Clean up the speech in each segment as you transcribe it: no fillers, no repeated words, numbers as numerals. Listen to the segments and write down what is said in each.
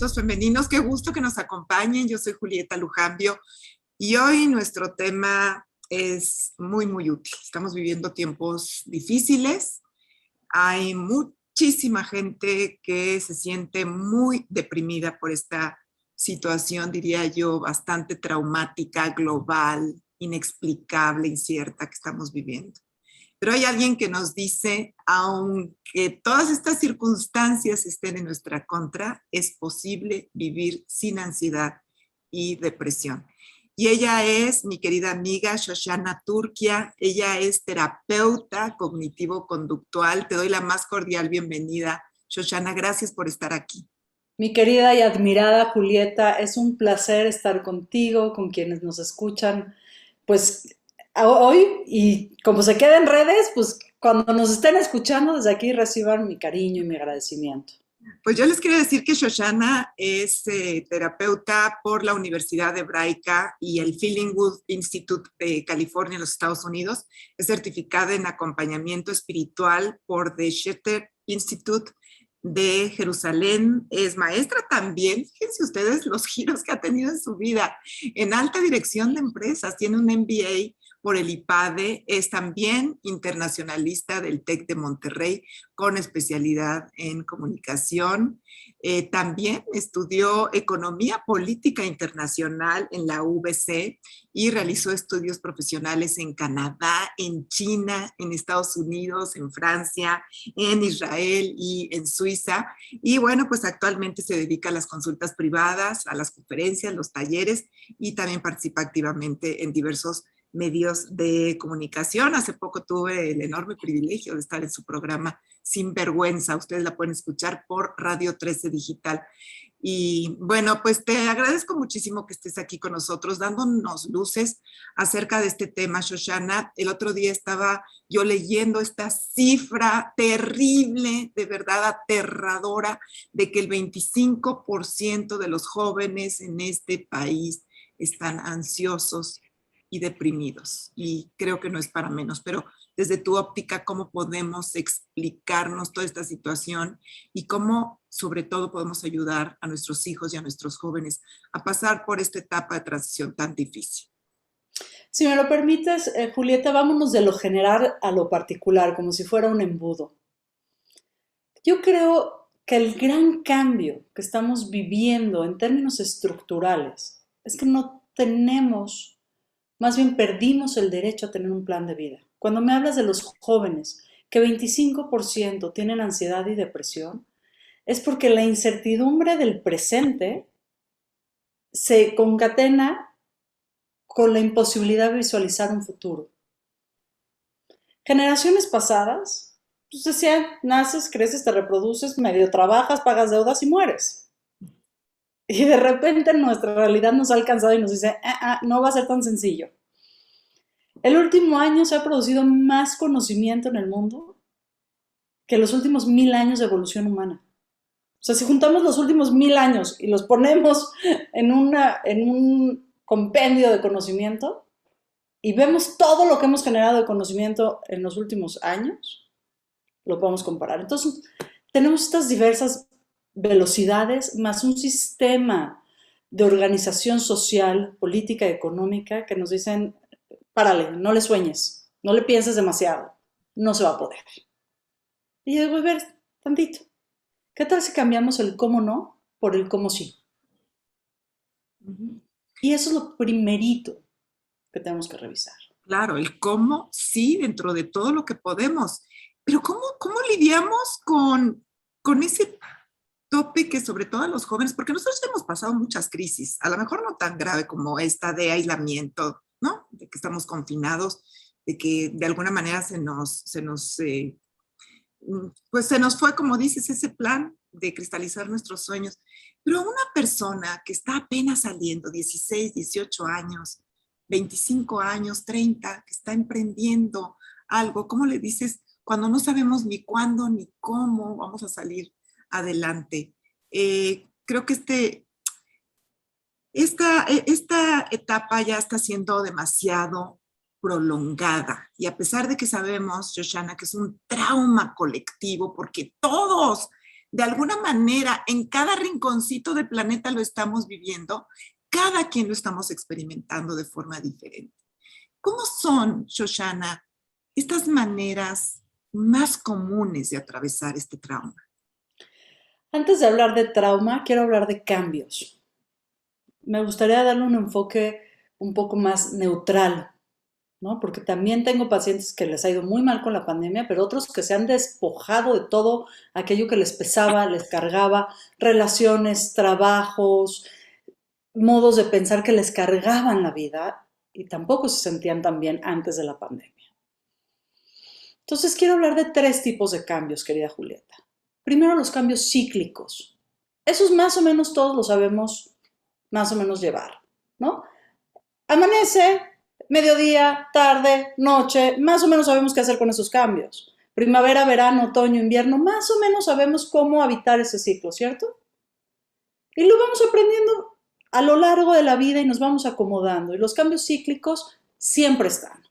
Retos Femeninos. Qué gusto que nos acompañen. Yo soy Julieta Lujambio y hoy nuestro tema es muy útil. Estamos viviendo tiempos difíciles. Hay muchísima gente que se siente muy deprimida por esta situación, diría yo, bastante traumática, global, inexplicable, incierta que estamos viviendo. Pero hay alguien que nos dice, aunque todas estas circunstancias estén en nuestra contra, es posible vivir sin ansiedad y depresión. Y ella es mi querida amiga Shoshana Turkia. Ella es terapeuta cognitivo-conductual. Te doy la más cordial bienvenida. Shoshana, gracias por estar aquí. Mi querida y admirada Julieta, es un placer estar contigo, con quienes nos escuchan, pues hoy, y como se queda en redes, pues cuando nos estén escuchando desde aquí reciban mi cariño y mi agradecimiento. Pues yo les quiero decir que Shoshana es terapeuta por la Universidad Hebraica y el Fillingwood Institute de California en los Estados Unidos. Es certificada en acompañamiento espiritual por The Shetter Institute de Jerusalén. Es maestra también, fíjense ustedes los giros que ha tenido en su vida, en alta dirección de empresas. Tiene un MBA por el IPADE, es también internacionalista del TEC de Monterrey con especialidad en comunicación. También estudió Economía Política Internacional en la UBC y realizó estudios profesionales en Canadá, en China, en Estados Unidos, en Francia, en Israel y en Suiza. Y bueno, pues actualmente se dedica a las consultas privadas, a las conferencias, los talleres y también participa activamente en diversos medios de comunicación. Hace poco tuve el enorme privilegio de estar en su programa Sin Vergüenza. Ustedes la pueden escuchar por Radio 13 Digital. Y bueno, pues te agradezco muchísimo que estés aquí con nosotros dándonos luces acerca de este tema, Shoshana. El otro día estaba yo leyendo esta cifra terrible, de verdad aterradora, de que el 25% de los jóvenes en este país están ansiosos y deprimidos. Y creo que no es para menos, pero desde tu óptica, ¿cómo podemos explicarnos toda esta situación y cómo, sobre todo, podemos ayudar a nuestros hijos y a nuestros jóvenes a pasar por esta etapa de transición tan difícil? Si me lo permites, Julieta, vámonos de lo general a lo particular, como si fuera un embudo. Yo creo que el gran cambio que estamos viviendo en términos estructurales es que no tenemos, más bien perdimos el derecho a tener un plan de vida. Cuando me hablas de los jóvenes, que 25% tienen ansiedad y depresión, es porque la incertidumbre del presente se concatena con la imposibilidad de visualizar un futuro. Generaciones pasadas, pues decían, naces, creces, te reproduces, medio trabajas, pagas deudas y mueres. Y de repente nuestra realidad nos ha alcanzado y nos dice, no va a ser tan sencillo. El último año se ha producido más conocimiento en el mundo que los últimos 1000 años de evolución humana. O sea, si juntamos los últimos 1000 años y los ponemos en un compendio de conocimiento y vemos todo lo que hemos generado de conocimiento en los últimos años, lo podemos comparar. Entonces, tenemos estas diversas velocidades más un sistema de organización social, política y económica que nos dicen, párale, no le sueñes, no le pienses demasiado, no se va a poder. Y yo digo, a ver, tantito, ¿qué tal si cambiamos el cómo no por el cómo sí? Y eso es lo primerito que tenemos que revisar. Claro, el cómo sí dentro de todo lo que podemos, pero ¿cómo lidiamos con ese tope que sobre todo a los jóvenes, porque nosotros hemos pasado muchas crisis, a lo mejor no tan grave como esta de aislamiento, ¿no? De que estamos confinados, de que de alguna manera pues se nos fue, como dices, ese plan de cristalizar nuestros sueños. Pero una persona que está apenas saliendo, 16, 18 años, 25 años, 30, que está emprendiendo algo, ¿cómo le dices cuando no sabemos ni cuándo ni cómo vamos a salir adelante? Creo que esta etapa ya está siendo demasiado prolongada y a pesar de que sabemos, Shoshana, que es un trauma colectivo porque todos de alguna manera en cada rinconcito del planeta lo estamos viviendo, cada quien lo estamos experimentando de forma diferente. ¿Cómo son, Shoshana, estas maneras más comunes de atravesar este trauma? Antes de hablar de trauma, quiero hablar de cambios. Me gustaría darle un enfoque un poco más neutral, ¿no? Porque también tengo pacientes que les ha ido muy mal con la pandemia, pero otros que se han despojado de todo aquello que les pesaba, les cargaba, relaciones, trabajos, modos de pensar que les cargaban la vida y tampoco se sentían tan bien antes de la pandemia. Entonces quiero hablar de 3 tipos de cambios, querida Julieta. Primero, los cambios cíclicos. Esos más o menos todos los sabemos más o menos llevar, ¿no? Amanece, mediodía, tarde, noche, más o menos sabemos qué hacer con esos cambios. Primavera, verano, otoño, invierno, más o menos sabemos cómo habitar ese ciclo, ¿cierto? Y lo vamos aprendiendo a lo largo de la vida y nos vamos acomodando. Y los cambios cíclicos siempre están.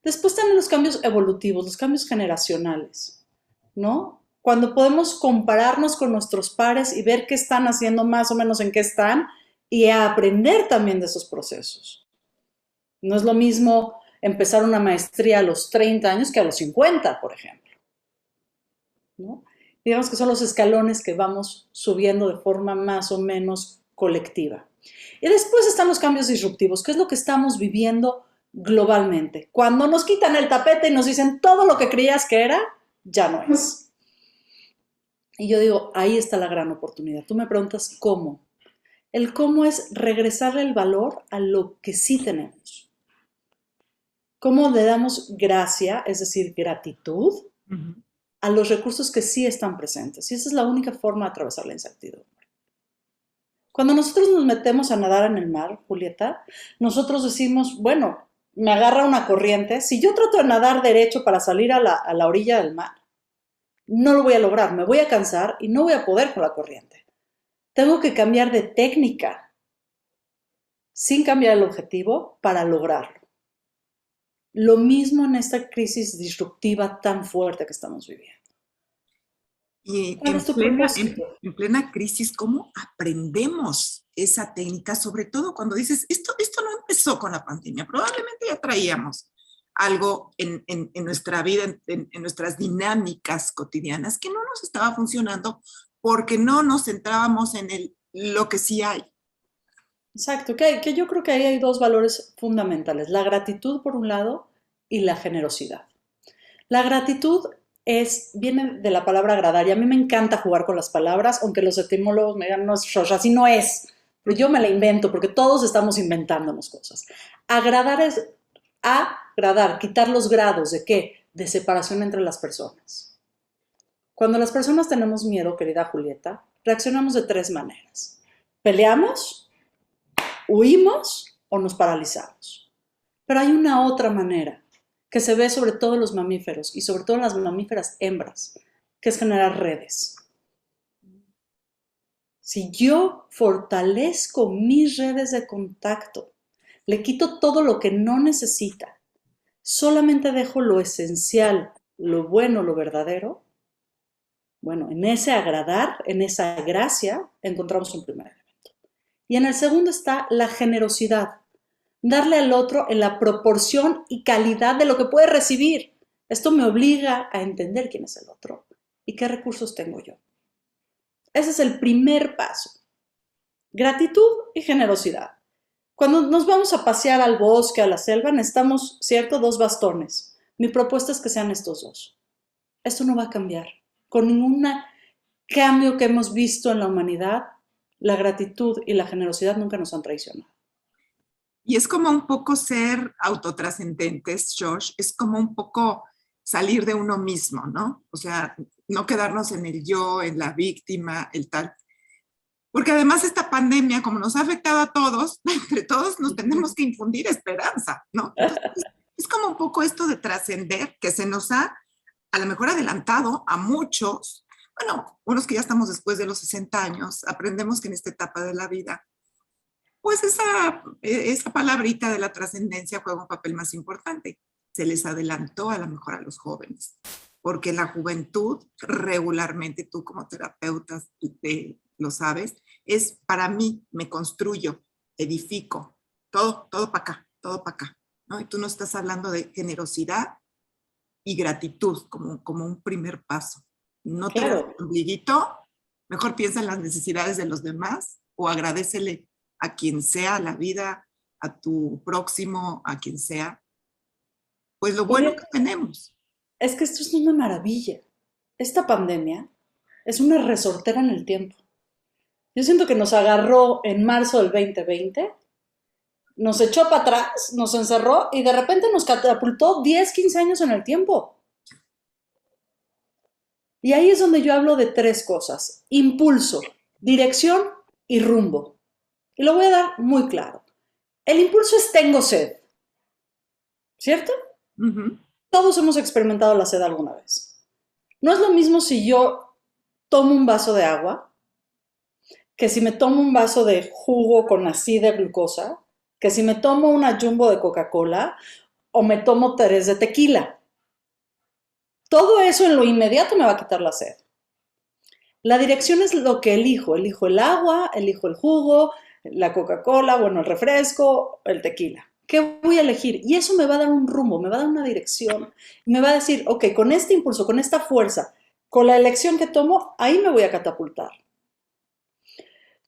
Después están los cambios evolutivos, los cambios generacionales, ¿no? Cuando podemos compararnos con nuestros pares y ver qué están haciendo más o menos en qué están y a aprender también de esos procesos. No es lo mismo empezar una maestría a los 30 años que a los 50, por ejemplo, ¿no? Digamos que son los escalones que vamos subiendo de forma más o menos colectiva. Y después están los cambios disruptivos, que es lo que estamos viviendo globalmente. Cuando nos quitan el tapete y nos dicen todo lo que creías que era, ya no es. Y yo digo, ahí está la gran oportunidad. Tú me preguntas cómo. El cómo es regresarle el valor a lo que sí tenemos. ¿Cómo le damos gracia, es decir, gratitud, a los recursos que sí están presentes? Y esa es la única forma de atravesar la incertidumbre. Cuando nosotros nos metemos a nadar en el mar, Julieta, nosotros decimos, bueno, me agarra una corriente. Si yo trato de nadar derecho para salir a la orilla del mar, no lo voy a lograr, me voy a cansar y no voy a poder con la corriente. Tengo que cambiar de técnica sin cambiar el objetivo para lograrlo. Lo mismo en esta crisis disruptiva tan fuerte que estamos viviendo. Y ¿Cuál es tu propósito? en plena crisis, ¿cómo aprendemos esa técnica? Sobre todo cuando dices, esto no empezó con la pandemia, probablemente ya traíamos algo en nuestra vida, en nuestras dinámicas cotidianas que no nos estaba funcionando porque no nos centrábamos en lo que sí hay. Exacto, que yo creo que ahí hay 2 valores fundamentales, la gratitud por un lado y la generosidad. La gratitud viene de la palabra agradar y a mí me encanta jugar con las palabras, aunque los etimólogos me digan, no, así no es, pero yo me la invento porque todos estamos inventándonos cosas. Agradar es agradar, quitar los grados ¿de qué? De separación entre las personas. Cuando las personas tenemos miedo, querida Julieta, reaccionamos de 3 maneras. Peleamos, huimos o nos paralizamos. Pero hay una otra manera que se ve sobre todo en los mamíferos y sobre todo en las mamíferas hembras, que es generar redes. Si yo fortalezco mis redes de contacto, le quito todo lo que no necesita, solamente dejo lo esencial, lo bueno, lo verdadero, bueno, en ese agradar, en esa gracia, encontramos un primer elemento. Y en el segundo está la generosidad. Darle al otro en la proporción y calidad de lo que puede recibir. Esto me obliga a entender quién es el otro y qué recursos tengo yo. Ese es el primer paso. Gratitud y generosidad. Cuando nos vamos a pasear al bosque, a la selva, necesitamos, ¿cierto?, 2 bastones. Mi propuesta es que sean estos 2. Esto no va a cambiar. Con ningún cambio que hemos visto en la humanidad, la gratitud y la generosidad nunca nos han traicionado. Y es como un poco ser autotrascendentes, Josh, es como un poco salir de uno mismo, ¿no? O sea, no quedarnos en el yo, en la víctima, el tal. Porque además esta pandemia, como nos ha afectado a todos, entre todos nos tenemos que infundir esperanza, ¿no? Entonces, es como un poco esto de trascender, que se nos ha a lo mejor adelantado a muchos, bueno, unos que ya estamos después de los 60 años, aprendemos que en esta etapa de la vida, pues esa palabrita de la trascendencia juega un papel más importante. Se les adelantó a lo mejor a los jóvenes. porque la juventud regularmente, tú como terapeuta lo sabes, es para mí, me construyo, edifico, todo para acá, todo para acá, ¿no? Y tú no estás hablando de generosidad y gratitud como un primer paso. No te hagas Claro. ombliguito, mejor piensa en las necesidades de los demás o agradécele a quien sea, a la vida, a tu próximo, a quien sea, pues lo bueno que Julieta, tenemos. es que esto es una maravilla. Esta pandemia es una resortera en el tiempo. Yo siento que nos agarró en marzo del 2020, nos echó para atrás, nos encerró y de repente nos catapultó 10, 15 años en el tiempo. Y ahí es donde yo hablo de tres cosas: impulso, dirección y rumbo. Y lo voy a dar muy claro. El impulso es tengo sed, ¿cierto? Uh-huh. Todos hemos experimentado la sed alguna vez. No es lo mismo si yo tomo un vaso de agua que si me tomo un vaso de jugo con así de glucosa, que si me tomo una jumbo de Coca-Cola o me tomo 3 de tequila. Todo eso en lo inmediato me va a quitar la sed. La dirección es lo que elijo. Elijo el agua, elijo el jugo, la Coca-Cola, bueno, el refresco, el tequila. ¿Qué voy a elegir? Y eso me va a dar un rumbo, me va a dar una dirección. Y me va a decir, ok, con este impulso, con esta fuerza, con la elección que tomo, ahí me voy a catapultar.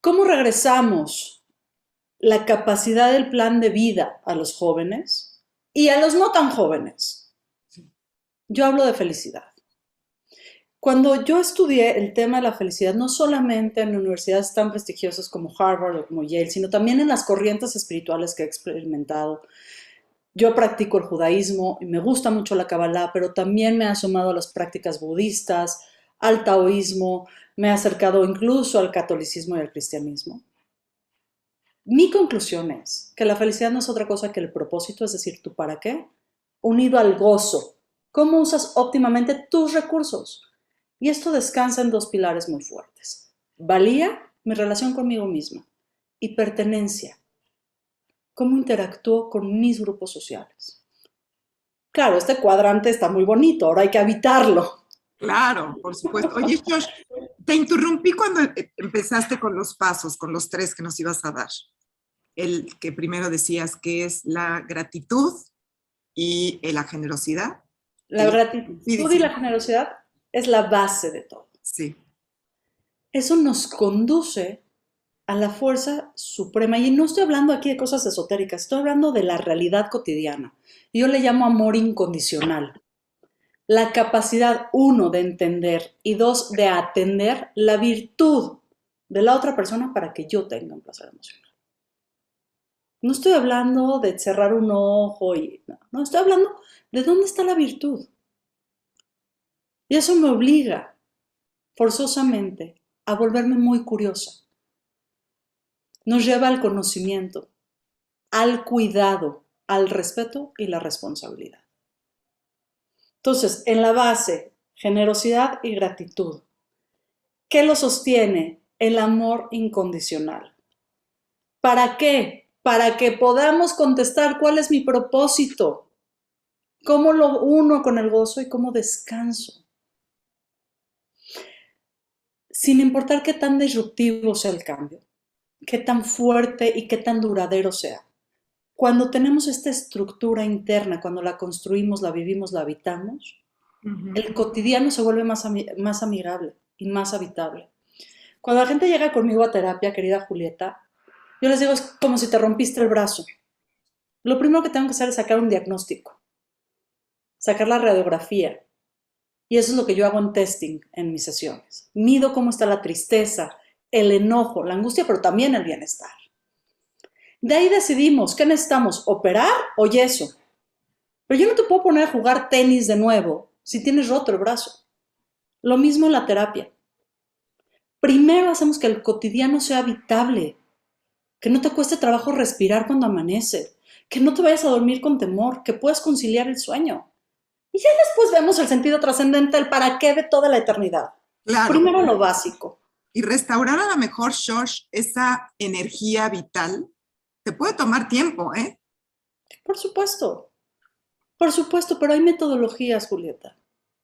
¿Cómo regresamos la capacidad del plan de vida a los jóvenes y a los no tan jóvenes? Yo hablo de felicidad. Cuando yo estudié el tema de la felicidad, no solamente en universidades tan prestigiosas como Harvard o como Yale, sino también en las corrientes espirituales que he experimentado. Yo practico el judaísmo y me gusta mucho la Kabbalah, pero también me he asomado a las prácticas budistas, al taoísmo, me he acercado incluso al catolicismo y al cristianismo. Mi conclusión es que la felicidad no es otra cosa que el propósito, es decir, tu para qué, unido al gozo. ¿Cómo usas óptimamente tus recursos? Y esto descansa en dos pilares muy fuertes: valía, mi relación conmigo misma, y pertenencia, cómo interactúo con mis grupos sociales. Claro, este cuadrante está muy bonito, ahora hay que habitarlo. Claro, por supuesto. Oye, Josh, te interrumpí cuando empezaste con los pasos, con los tres que nos ibas a dar. El que primero decías que es la gratitud y la generosidad. La gratitud y la Sí, generosidad es la base de todo. sí. Eso nos conduce a la fuerza suprema. Y no estoy hablando aquí de cosas esotéricas, estoy hablando de la realidad cotidiana. Yo le llamo amor incondicional. La capacidad, uno, de entender y dos, de atender la virtud de la otra persona para que yo tenga un placer emocional. No estoy hablando de cerrar un ojo y no, estoy hablando de dónde está la virtud. Y eso me obliga forzosamente a volverme muy curiosa. Nos lleva al conocimiento, al cuidado, al respeto y la responsabilidad. Entonces, en la base, generosidad y gratitud. ¿Qué lo sostiene? El amor incondicional. ¿Para qué? Para que podamos contestar cuál es mi propósito, cómo lo uno con el gozo y cómo descanso. Sin importar qué tan disruptivo sea el cambio, qué tan fuerte y qué tan duradero sea. Cuando tenemos esta estructura interna, cuando la construimos, la vivimos, la habitamos, el cotidiano se vuelve más amigable y más habitable. Cuando la gente llega conmigo a terapia, querida Julieta, yo les digo, es como si te rompiste el brazo. Lo primero que tengo que hacer es sacar un diagnóstico, sacar la radiografía. Y eso es lo que yo hago en testing en mis sesiones. Mido cómo está la tristeza, el enojo, la angustia, pero también el bienestar. De ahí decidimos qué necesitamos, operar o yeso. Pero yo no te puedo poner a jugar tenis de nuevo si tienes roto el brazo. Lo mismo en la terapia. Primero hacemos que el cotidiano sea habitable, que no te cueste trabajo respirar cuando amanece, que no te vayas a dormir con temor, que puedas conciliar el sueño. Y ya después vemos el sentido trascendente, el para qué de toda la eternidad. Claro. Primero lo básico. Y restaurar a lo mejor, Josh, esa energía vital, te puede tomar tiempo, ¿eh? Por supuesto, pero hay metodologías, Julieta.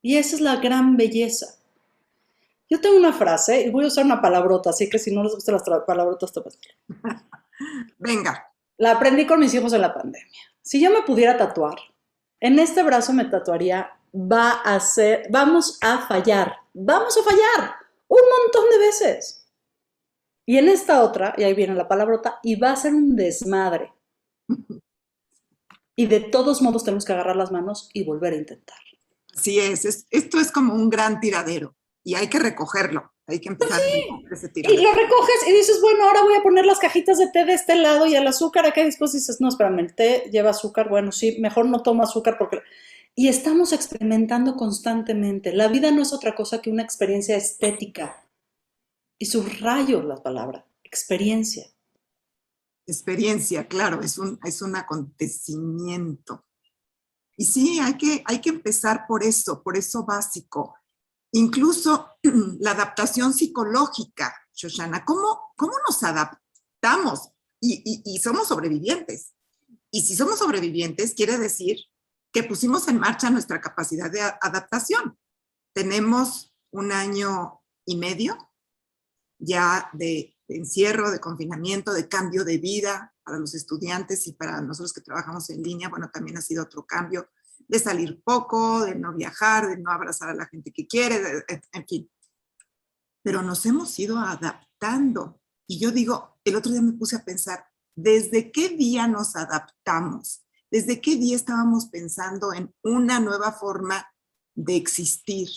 Y esa es la gran belleza. Yo tengo una frase, y voy a usar una palabrota, así que si no les gustan las palabrotas, te vas a... Venga. La aprendí con mis hijos en la pandemia. Si yo me pudiera tatuar, en este brazo me tatuaría, vamos a fallar un montón de veces. Y en esta otra, y ahí viene la palabrota, y va a ser un desmadre. Y de todos modos tenemos que agarrar las manos y volver a intentar. Así esto es como un gran tiradero y hay que recogerlo, hay que empezar a recoger ese tiradero. Y lo recoges y dices, bueno, ahora voy a poner las cajitas de té de este lado y el azúcar acá, y después dices, no, espérame, el té lleva azúcar, bueno, sí, mejor no tomo azúcar porque... Y estamos experimentando constantemente. La vida no es otra cosa que una experiencia estética. Y subrayo la palabra, experiencia. Experiencia, claro, es un acontecimiento. Y sí, hay que empezar por eso básico. Incluso la adaptación psicológica, Shoshana, ¿cómo nos adaptamos? Y somos sobrevivientes. Y si somos sobrevivientes, quiere decir que pusimos en marcha nuestra capacidad de adaptación. Tenemos 1 año y medio ya de encierro, de confinamiento, de cambio de vida para los estudiantes y para nosotros que trabajamos en línea. Bueno, también ha sido otro cambio de salir poco, de no viajar, de no abrazar a la gente que quiere, en fin. Pero nos hemos ido adaptando. Y yo digo, el otro día me puse a pensar, ¿desde qué día nos adaptamos? ¿Desde qué día estábamos pensando en una nueva forma de existir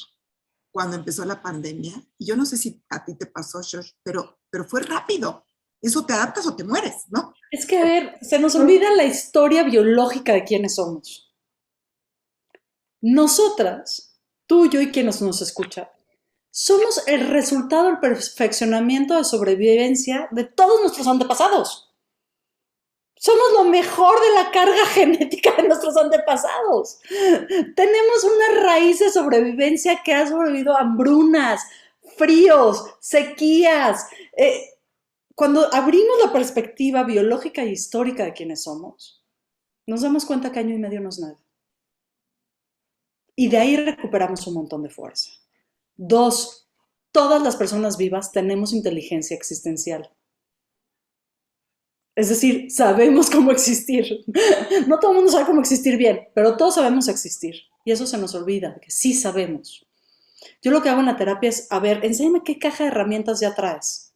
cuando empezó la pandemia? Y yo no sé si a ti te pasó, Shosh, pero fue rápido. Eso te adaptas o te mueres, ¿no? Es que, a ver, se nos olvida la historia biológica de quiénes somos. Nosotras, tú, yo y quienes nos escuchan, somos el resultado del perfeccionamiento de sobrevivencia de todos nuestros antepasados. Somos lo mejor de la carga genética de nuestros antepasados. Tenemos una raíz de sobrevivencia que ha sobrevivido a hambrunas, fríos, sequías. Cuando abrimos la perspectiva biológica y histórica de quiénes somos, nos damos cuenta que 1 año y medio no es nada. Y de ahí recuperamos un montón de fuerza. 2, todas las personas vivas tenemos inteligencia existencial. Es decir, sabemos cómo existir. No todo el mundo sabe cómo existir bien, pero todos sabemos existir. Y eso se nos olvida, que sí sabemos. Yo lo que hago en la terapia es, a ver, enséñame qué caja de herramientas ya traes.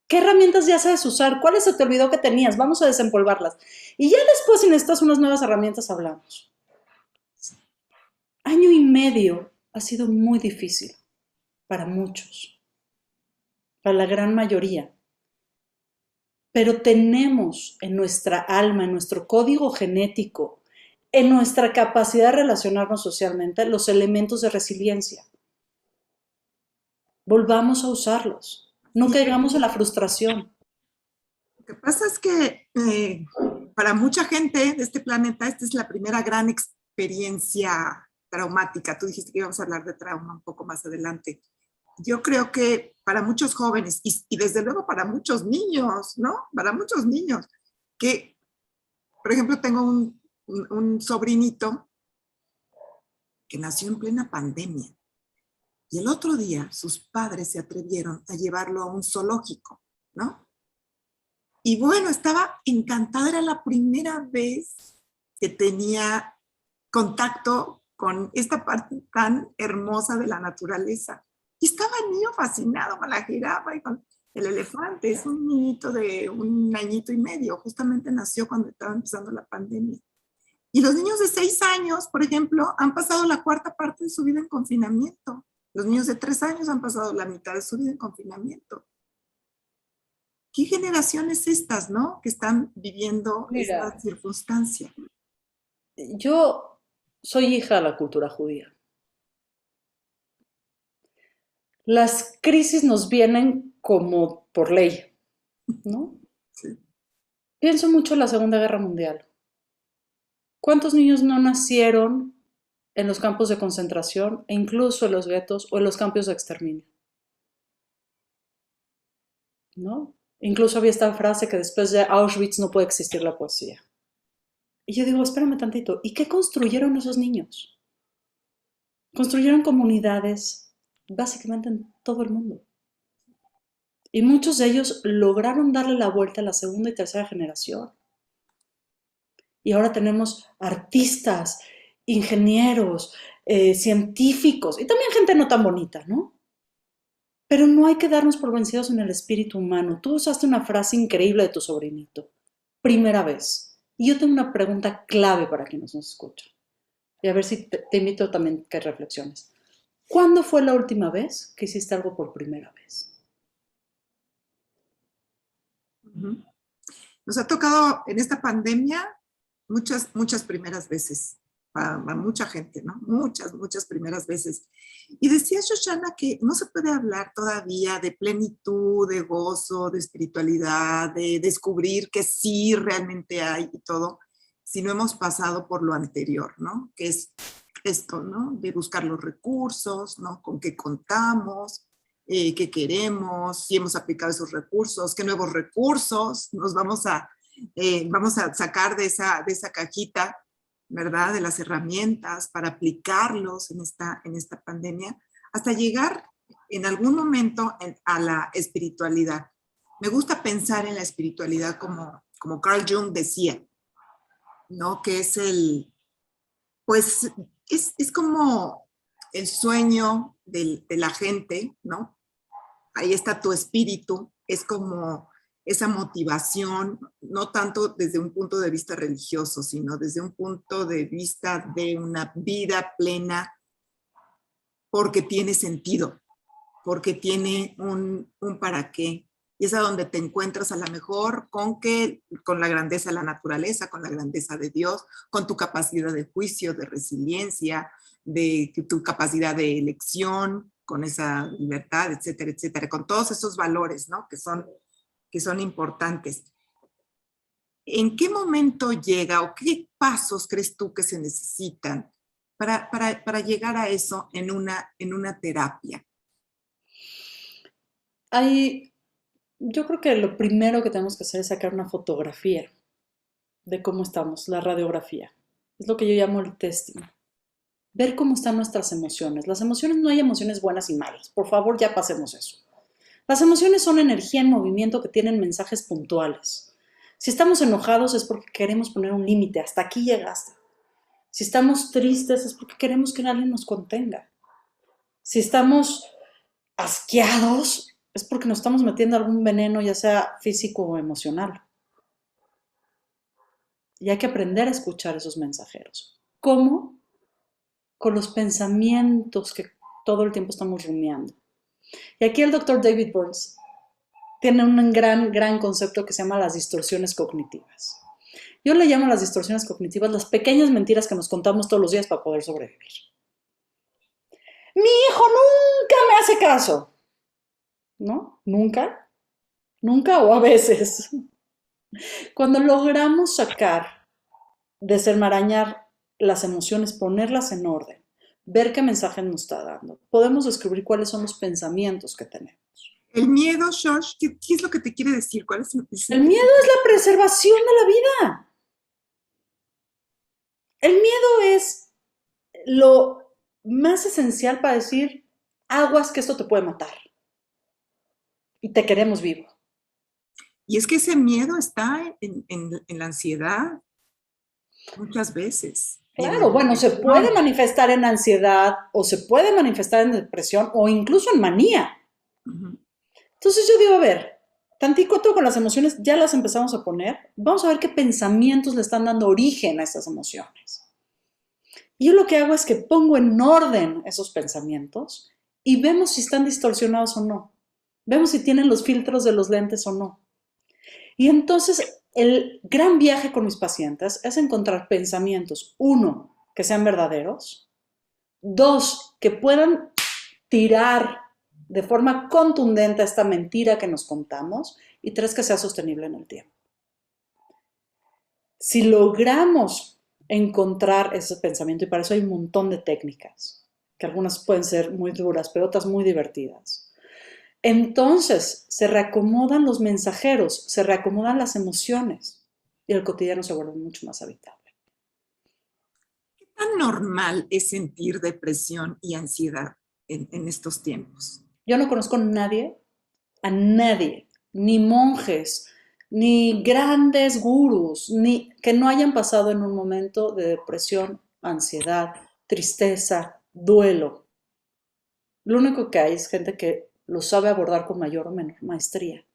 ¿Qué herramientas ya sabes usar? ¿Cuáles se te olvidó que tenías? Vamos a desempolvarlas. Y ya después, si necesitas unas nuevas herramientas, hablamos. 1 año y medio ha sido muy difícil para muchos, para la gran mayoría. Pero tenemos en nuestra alma, en nuestro código genético, en nuestra capacidad de relacionarnos socialmente, los elementos de resiliencia. Volvamos a usarlos. No caigamos en la frustración. Lo que pasa es que para mucha gente de este planeta, esta es la primera gran experiencia traumática. Tú dijiste que íbamos a hablar de trauma un poco más adelante. Yo creo que para muchos jóvenes y desde luego para muchos niños, ¿no? Para muchos niños, que, por ejemplo, tengo un sobrinito que nació en plena pandemia y el otro día sus padres se atrevieron a llevarlo a un zoológico, ¿no? Y bueno, estaba encantada, era la primera vez que tenía contacto con esta parte tan hermosa de la naturaleza. Y estaba el niño fascinado con la jirafa y con el elefante. Es un niñito de 1 añito y medio. Justamente nació cuando estaba empezando la pandemia. Y los niños de 6 años, por ejemplo, han pasado la cuarta parte de su vida en confinamiento. Los niños de 3 años han pasado la mitad de su vida en confinamiento. ¿Qué generaciones estas, no? Que están viviendo esta circunstancia. Yo soy hija de la cultura judía. Las crisis nos vienen como por ley, ¿no? Sí. Pienso mucho en la Segunda Guerra Mundial. ¿Cuántos niños no nacieron en los campos de concentración e incluso en los guetos o en los campos de exterminio? ¿No? Incluso había esta frase que después de Auschwitz no puede existir la poesía. Y yo digo, espérame tantito, ¿y qué construyeron esos niños? construyeron comunidades básicamente en todo el mundo. Y muchos de ellos lograron darle la vuelta a la segunda y tercera generación. Y ahora tenemos artistas, ingenieros, científicos y también gente no tan bonita, ¿no? Pero no hay que darnos por vencidos en el espíritu humano. Tú usaste una frase increíble de tu sobrinito. Primera vez. Y yo tengo una pregunta clave para quienes nos escuchan. Y a ver si te invito también a que reflexiones. ¿Cuándo fue la última vez que hiciste algo por primera vez? Nos ha tocado en esta pandemia muchas primeras veces, a mucha gente, ¿no? Muchas primeras veces. Y decía Shoshana que no se puede hablar todavía de plenitud, de gozo, de espiritualidad, de descubrir que sí realmente hay y todo, si no hemos pasado por lo anterior, ¿no? Que es esto, ¿no? De buscar los recursos, ¿no? Con qué contamos, qué queremos, si hemos aplicado esos recursos, qué nuevos recursos nos vamos a sacar de esa cajita, ¿verdad? De las herramientas para aplicarlos en esta pandemia, hasta llegar en algún momento a la espiritualidad. Me gusta pensar en la espiritualidad como Carl Jung decía, ¿no? Que es pues es como el sueño de la gente, ¿no? Ahí está tu espíritu, es como esa motivación, no tanto desde un punto de vista religioso, sino desde un punto de vista de una vida plena, porque tiene sentido, porque tiene un para qué. Y es a donde te encuentras a lo mejor con la grandeza de la naturaleza, con la grandeza de Dios, con tu capacidad de juicio, de resiliencia, de tu capacidad de elección, con esa libertad, etcétera, etcétera, con todos esos valores, ¿no? Que son importantes. ¿En qué momento llega o qué pasos crees tú que se necesitan para llegar a eso en una terapia? Yo creo que lo primero que tenemos que hacer es sacar una fotografía de cómo estamos, la radiografía. Es lo que yo llamo el testing. Ver cómo están nuestras emociones. Las emociones, no hay emociones buenas y malas. Por favor, ya pasemos eso. Las emociones son energía en movimiento que tienen mensajes puntuales. Si estamos enojados es porque queremos poner un límite. Hasta aquí llegaste. Si estamos tristes es porque queremos que alguien nos contenga. Si estamos asqueados es porque nos estamos metiendo algún veneno, ya sea físico o emocional. Y hay que aprender a escuchar esos mensajeros. ¿Cómo? Con los pensamientos que todo el tiempo estamos rumiando. Y aquí el doctor David Burns tiene un gran concepto que se llama las distorsiones cognitivas. Yo le llamo a las distorsiones cognitivas las pequeñas mentiras que nos contamos todos los días para poder sobrevivir. Mi hijo nunca me hace caso. ¿No? ¿Nunca? ¿Nunca o a veces? Cuando logramos desenmarañar las emociones, ponerlas en orden, ver qué mensaje nos está dando, podemos descubrir cuáles son los pensamientos que tenemos. El miedo, Josh, ¿qué es lo que te quiere decir? ¿Cuál es el miedo es la preservación de la vida. El miedo es lo más esencial para decir, aguas que esto te puede matar. Y te queremos vivo. Y es que ese miedo está en la ansiedad muchas veces. Claro, bueno, se puede manifestar en ansiedad o se puede manifestar en depresión o incluso en manía. Uh-huh. Entonces yo digo, a ver, tantito con las emociones ya las empezamos a poner, vamos a ver qué pensamientos le están dando origen a estas emociones. Y yo lo que hago es que pongo en orden esos pensamientos y vemos si están distorsionados o no. Vemos si tienen los filtros de los lentes o no. Y entonces el gran viaje con mis pacientes es encontrar pensamientos, 1, que sean verdaderos, 2, que puedan tirar de forma contundente esta mentira que nos contamos, y 3, que sea sostenible en el tiempo. Si logramos encontrar ese pensamiento, y para eso hay un montón de técnicas, que algunas pueden ser muy duras, pero otras muy divertidas, entonces se reacomodan los mensajeros, se reacomodan las emociones y el cotidiano se vuelve mucho más habitable. ¿Qué tan tan normal es sentir depresión y ansiedad en estos tiempos? Yo no conozco a nadie, ni monjes, ni grandes gurús, ni que no hayan pasado en un momento de depresión, ansiedad, tristeza, duelo. Lo único que hay es gente que lo sabe abordar con mayor o menor maestría.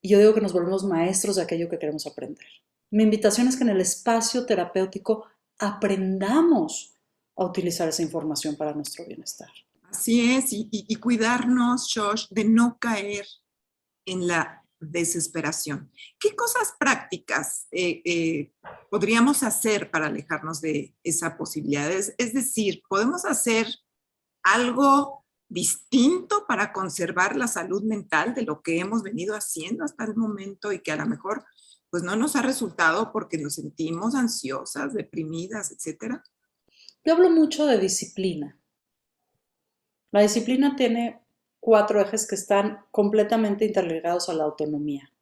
Y yo digo que nos volvemos maestros de aquello que queremos aprender. Mi invitación es que en el espacio terapéutico aprendamos a utilizar esa información para nuestro bienestar. Así es, y cuidarnos, Josh, de no caer en la desesperación. ¿Qué cosas prácticas podríamos hacer para alejarnos de esa posibilidad? Es decir, ¿podemos hacer algo distinto para conservar la salud mental de lo que hemos venido haciendo hasta el momento y que a lo mejor pues no nos ha resultado porque nos sentimos ansiosas, deprimidas, etcétera? Yo hablo mucho de disciplina. La disciplina tiene 4 ejes que están completamente interligados a la autonomía.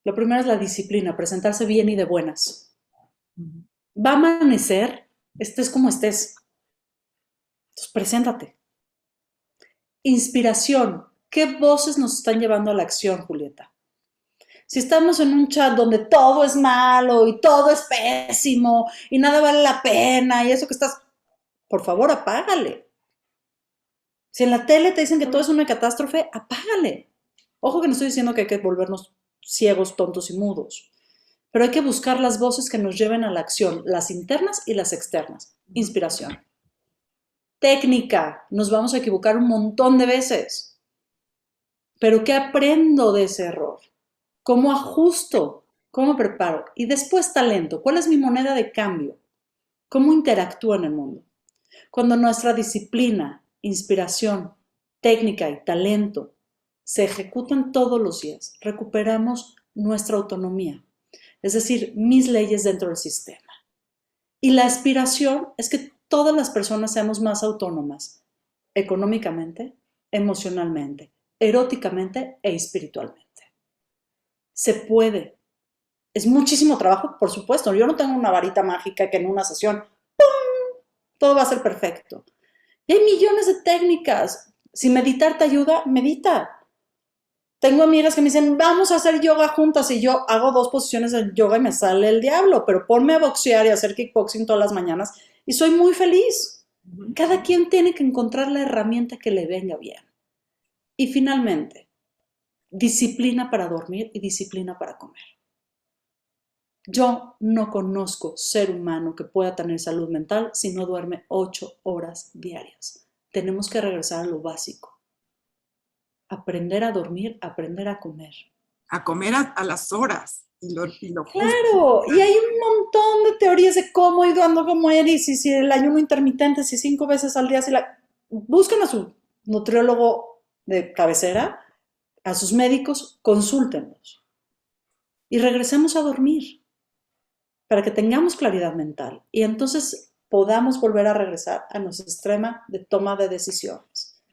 Lo primero es la disciplina, presentarse bien y de buenas. Va a amanecer, estés como estés. Entonces, preséntate. Inspiración. ¿Qué voces nos están llevando a la acción, Julieta? Si estamos en un chat donde todo es malo y todo es pésimo y nada vale la pena y eso que estás, por favor, apágale. Si en la tele te dicen que todo es una catástrofe, apágale. Ojo que no estoy diciendo que hay que volvernos ciegos, tontos y mudos, pero hay que buscar las voces que nos lleven a la acción, las internas y las externas. Inspiración. Técnica. Nos vamos a equivocar un montón de veces. Pero ¿qué aprendo de ese error? ¿Cómo ajusto? ¿Cómo preparo? Y después talento. ¿Cuál es mi moneda de cambio? ¿Cómo interactúo en el mundo? Cuando nuestra disciplina, inspiración, técnica y talento se ejecutan todos los días, recuperamos nuestra autonomía, es decir, mis leyes dentro del sistema. Y la aspiración es que todas las personas seamos más autónomas, económicamente, emocionalmente, eróticamente e espiritualmente. Se puede. Es muchísimo trabajo, por supuesto. Yo no tengo una varita mágica que en una sesión, ¡pum!, todo va a ser perfecto. Y hay millones de técnicas. Si meditar te ayuda, medita. Tengo amigas que me dicen, vamos a hacer yoga juntas, y yo hago 2 posiciones de yoga y me sale el diablo, pero ponme a boxear y a hacer kickboxing todas las mañanas y soy muy feliz. Cada quien tiene que encontrar la herramienta que le venga bien. Y finalmente, disciplina para dormir y disciplina para comer. Yo no conozco ser humano que pueda tener salud mental si no duerme 8 horas diarias. Tenemos que regresar a lo básico. Aprender a dormir, aprender a comer. A comer a las horas y lo justo. Claro, y hay un montón de teorías de cómo y cuándo comer y si el ayuno intermitente, si 5 veces al día, busquen a su nutriólogo de cabecera, a sus médicos, consúltenlos y regresemos a dormir para que tengamos claridad mental y entonces podamos volver a regresar a nuestra extrema de toma de decisiones.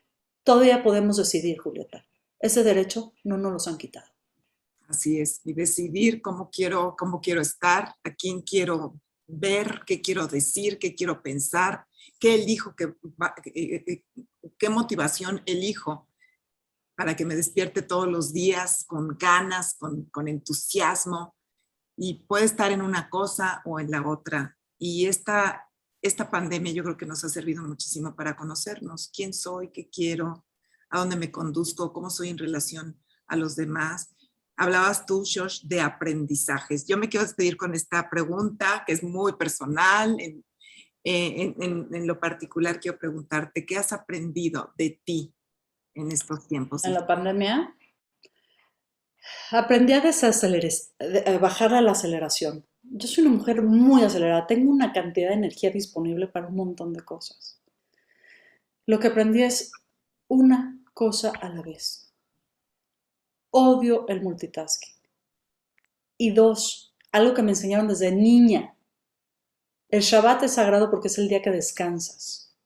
Todavía podemos decidir, Julieta. Ese derecho no nos lo han quitado. Así es, y decidir cómo quiero estar, a quién quiero ver, qué quiero decir, qué quiero pensar, qué elijo, qué motivación elijo para que me despierte todos los días con ganas, con entusiasmo, y puede estar en una cosa o en la otra. Y esta pandemia yo creo que nos ha servido muchísimo para conocernos, quién soy, qué quiero, a dónde me conduzco, cómo soy en relación a los demás. Hablabas tú, Josh, de aprendizajes. Yo me quiero despedir con esta pregunta que es muy personal. En lo particular quiero preguntarte, ¿qué has aprendido de ti en estos tiempos? En la pandemia aprendí a bajar a la aceleración. Yo soy una mujer muy acelerada, tengo una cantidad de energía disponible para un montón de cosas. Lo que aprendí es una cosa a la vez. Odio el multitasking. Y 2, algo que me enseñaron desde niña. El Shabbat es sagrado porque es el día que descansas.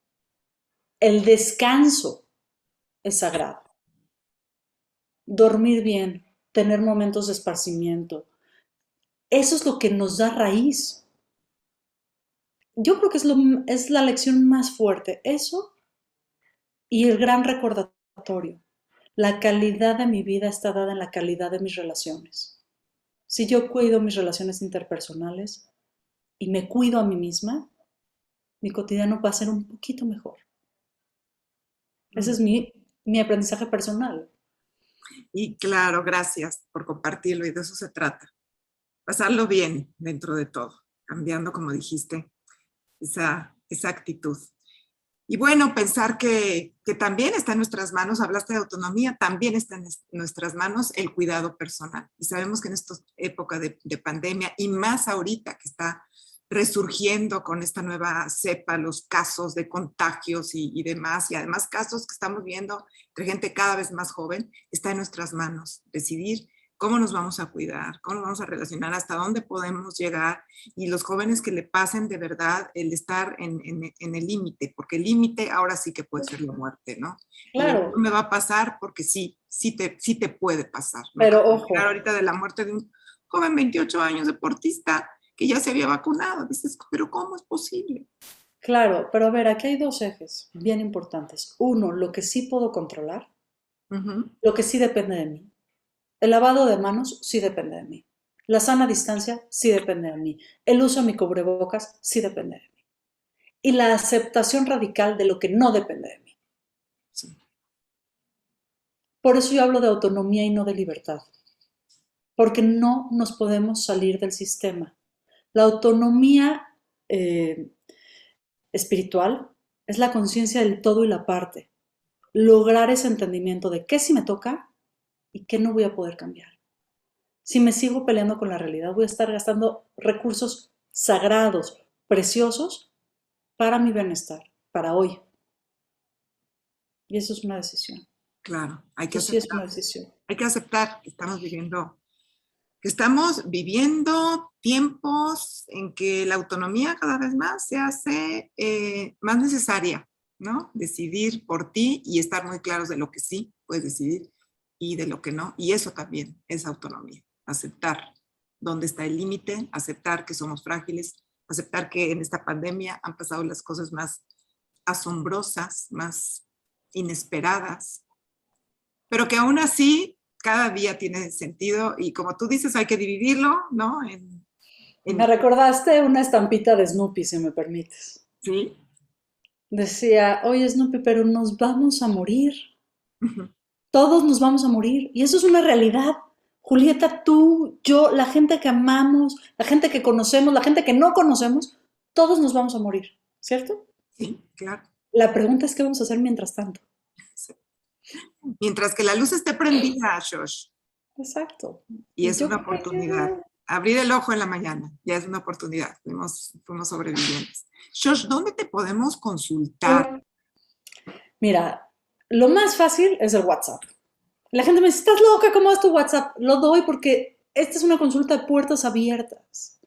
El descanso es sagrado. Dormir bien, tener momentos de esparcimiento. Eso es lo que nos da raíz. yo creo que es la lección más fuerte. Eso y el gran recordatorio. La calidad de mi vida está dada en la calidad de mis relaciones. Si yo cuido mis relaciones interpersonales y me cuido a mí misma, mi cotidiano va a ser un poquito mejor. Ese es mi aprendizaje personal. Y claro, gracias por compartirlo y de eso se trata. Pasarlo bien dentro de todo, cambiando, como dijiste, esa actitud. Y bueno, pensar que también está en nuestras manos, hablaste de autonomía, también está en nuestras manos el cuidado personal. Y sabemos que en esta época de pandemia, y más ahorita que está resurgiendo con esta nueva cepa, los casos de contagios y demás, y además casos que estamos viendo entre gente cada vez más joven, está en nuestras manos decidir cómo nos vamos a cuidar, cómo nos vamos a relacionar, hasta dónde podemos llegar, y los jóvenes que le pasen de verdad el estar en el límite, porque el límite ahora sí que puede ser la muerte, ¿no? Y no Claro, me va a pasar porque sí te puede pasar. Me pero acabo de ojo, enterar ahorita de la muerte de un joven 28 años deportista que ya se había vacunado. Dices, pero ¿cómo es posible? claro, pero a ver, aquí hay dos ejes bien importantes. Uno, lo que sí puedo controlar, Ujú. lo que sí depende de mí. El lavado de manos sí depende de mí. La sana distancia sí depende de mí. El uso de mi cubrebocas sí depende de mí. Y la aceptación radical de lo que no depende de mí. Sí, Por eso yo hablo de autonomía y no de libertad. Porque no nos podemos salir del sistema. La autonomía eh, espiritual es la conciencia del todo y la parte. Lograr ese entendimiento de qué sí me toca y qué no voy a poder cambiar. Si me sigo peleando con la realidad, voy a estar gastando recursos sagrados, preciosos, para mi bienestar, para hoy. Y eso es una decisión. claro, Eso sí es una decisión. hay que aceptar que estamos viviendo tiempos en que la autonomía cada vez más se hace más necesaria, ¿no? Decidir por ti y estar muy claros de lo que sí puedes decidir y de lo que no. Y eso también es autonomía. Aceptar dónde está el límite, aceptar que somos frágiles, aceptar que en esta pandemia han pasado las cosas más asombrosas, más inesperadas, pero que aún así cada día tiene sentido y como tú dices, hay que dividirlo, ¿no? Me En recordaste una estampita de Snoopy, si me permites. sí. Decía, oye Snoopy, pero nos vamos a morir. Todos nos vamos a morir. Y eso es una realidad. Julieta, tú, yo, la gente que amamos, la gente que conocemos, la gente que no conocemos, todos nos vamos a morir, ¿cierto? Sí, claro. La pregunta es qué vamos a hacer mientras tanto. Sí. Mientras que la luz esté prendida, Josh, Exacto. y Y es yo una creo que oportunidad. Abrir el ojo en la mañana, ya es una oportunidad. Fuimos sobrevivientes. Josh, ¿dónde te podemos consultar? mira, lo más fácil es el WhatsApp. La gente me dice, ¿estás loca? ¿Cómo es tu WhatsApp? Lo doy porque esta es una consulta de puertas abiertas.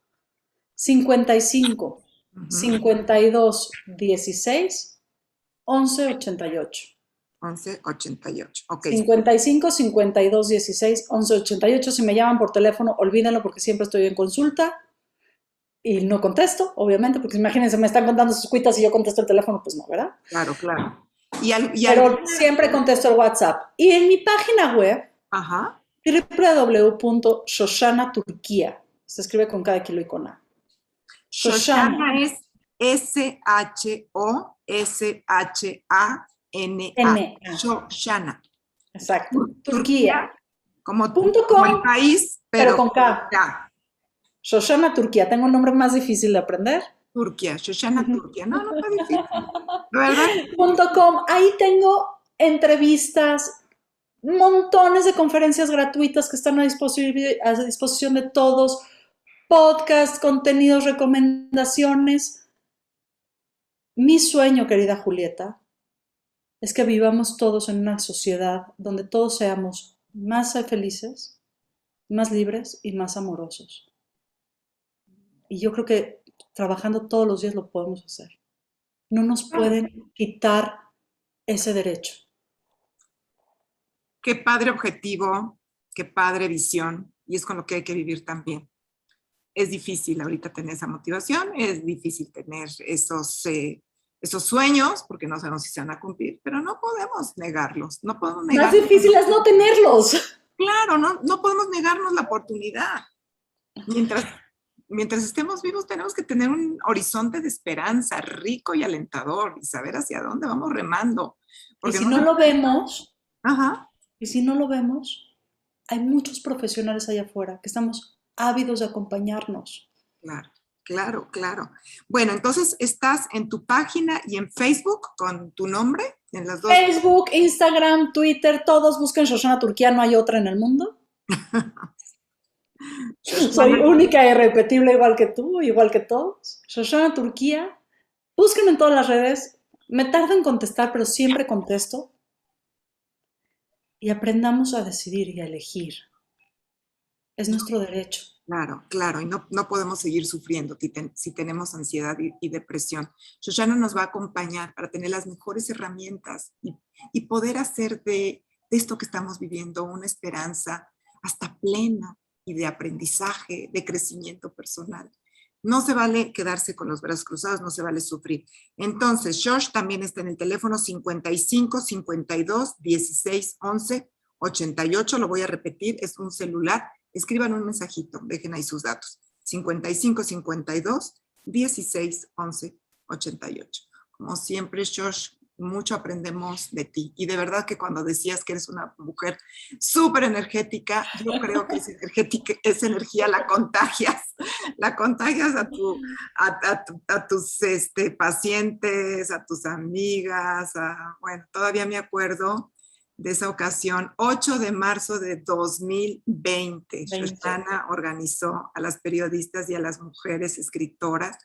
55 Uh-huh. 52 16 11 88. 1188. Ok. 55 52 16 11 88. Si me llaman por teléfono, olvídenlo porque siempre estoy en consulta y no contesto, obviamente, porque imagínense, me están contando sus cuitas y yo contesto el teléfono, pues no, ¿verdad? Claro, claro. Pero siempre contesto el WhatsApp. Y en mi página web, Ajá. www.shoshanaturquía, se escribe con cada kilo y con A. Shoshana, Shoshana es Shhana. N-A, Shoshana. exacto. Turquía. Turquía, como, Punto como el com, país, pero pero con K. ya. Shoshana Turquía. Tengo un nombre más difícil de aprender. Turquía, Shoshana Turquía. No, no está difícil. La verdad, .com. Ahí tengo entrevistas, montones de conferencias gratuitas que están a disposición de todos, podcasts, contenidos, recomendaciones. Mi sueño, querida Julieta, es que vivamos todos en una sociedad donde todos seamos más felices, más libres y más amorosos. Y yo creo que trabajando todos los días lo podemos hacer. No nos pueden quitar ese derecho. qué padre objetivo, qué padre visión, y es con lo que hay que vivir también. es difícil ahorita tener esa motivación, es difícil tener esos sueños, porque no sabemos si se van a cumplir, pero no podemos negarlos, no podemos Más negarlos. difícil es no tenerlos. Claro, no podemos negarnos la oportunidad. Mientras estemos vivos tenemos que tener un horizonte de esperanza rico y alentador y saber hacia dónde vamos remando. Y si no lo vemos, Ajá. y si no lo vemos, hay muchos profesionales allá afuera que estamos ávidos de acompañarnos. Claro. Bueno, entonces estás en tu página y en Facebook con tu nombre, en las dos. Facebook, Instagram, Twitter, todos busquen Shoshana Turquía, no hay otra en el mundo. Soy única e irrepetible igual que tú, igual que todos. Shoshana Turquía, búsquenme en todas las redes. Me tardo en contestar, pero siempre contesto. Y aprendamos a decidir y a elegir. Es nuestro derecho. Claro, y no podemos seguir sufriendo si tenemos ansiedad y depresión. Shoshana nos va a acompañar para tener las mejores herramientas y poder hacer de esto que estamos viviendo una esperanza hasta plena y de aprendizaje, de crecimiento personal. No se vale quedarse con los brazos cruzados, no se vale sufrir. Entonces, Shosh también está en el teléfono 55 52 16 11 88, lo voy a repetir, es un celular. Escriban un mensajito, dejen ahí sus datos. 55 52 16 11 88. Como siempre, Shosh, mucho aprendemos de ti. Y de verdad que cuando decías que eres una mujer súper energética, yo creo que esa energía la contagias a tus pacientes, a tus amigas. Bueno, todavía me acuerdo de esa ocasión, 8 de marzo de 2020. Shoshana organizó a las periodistas y a las mujeres escritoras.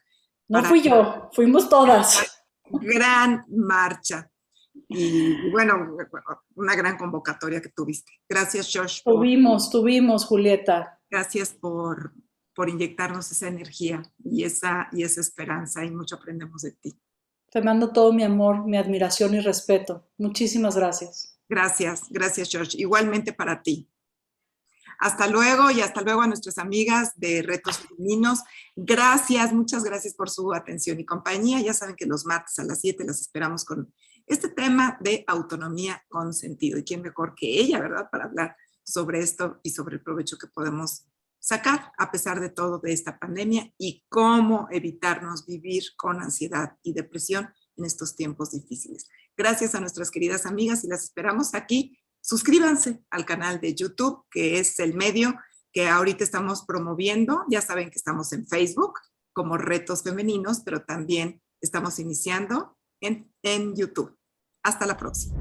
No fui yo, fuimos todas. Gran marcha. Y bueno, una gran convocatoria que tuviste. Gracias, Shosh. Tuvimos, Julieta. Gracias por inyectarnos esa energía y esa esperanza, y mucho aprendemos de ti. Te mando todo mi amor, mi admiración y respeto. Muchísimas gracias. Gracias, Shosh. Igualmente para ti. Hasta luego, y hasta luego a nuestras amigas de Retos Femeninos. Gracias, muchas gracias por su atención y compañía. Ya saben que los martes a las 7 las esperamos con este tema de autonomía con sentido. Y quién mejor que ella, ¿verdad?, para hablar sobre esto y sobre el provecho que podemos sacar a pesar de todo de esta pandemia y cómo evitarnos vivir con ansiedad y depresión en estos tiempos difíciles. Gracias a nuestras queridas amigas y las esperamos aquí. Suscríbanse al canal de YouTube, que es el medio que ahorita estamos promoviendo. Ya saben que estamos en Facebook como Retos Femeninos, pero también estamos iniciando en YouTube. Hasta la próxima.